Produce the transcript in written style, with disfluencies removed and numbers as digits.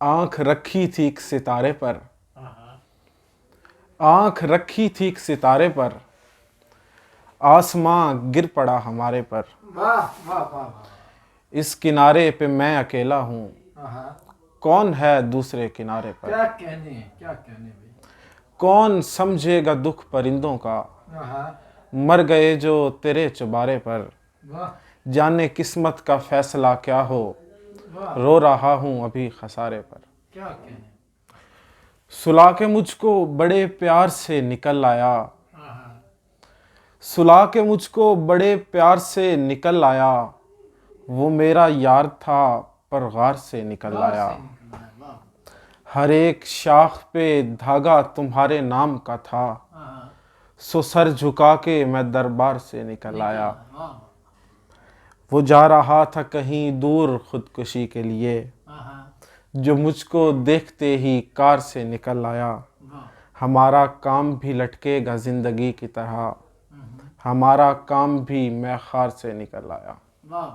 आंख रखी थी एक सितारे पर, हाँ, आंख रखी थी एक सितारे पर, आसमां गिर पड़ा हमारे पर। वाह वाह वाह वाह। इस किनारे पे मैं अकेला हूँ, हाँ, कौन है दूसरे किनारे पर। क्या कहने हैं, क्या कहने भाई। कौन समझेगा दुख परिंदों का, हाँ, मर गए जो तेरे चुबारे पर। वाह जाने किस्मत का फैसला क्या हो, वाह, रो रहा हूँ अभी खसारे पर। क्या कहने। सुला के मुझको बड़े प्यार से निकल आया, हाँ, सुला के मुझको बड़े प्यार से निकल आया। वो मेरा यार था पर गार से निकल बाहर आया। से निकलना है, वाह। हर एक शाख पे धागा तुम्हारे नाम का था, हाँ, सो सर झुका के मैं दरबार से निकल आया। वाह। वो जा रहा था कहीं दूर खुदकुशी के लिए, हाँ, जो मुझको देखते ही कार से निकल आया। वाह। हमारा काम भी लटकेगा जिंदगी की तरह, हम्म, हमारा काम भी मैं खार से निकल आया। वाह।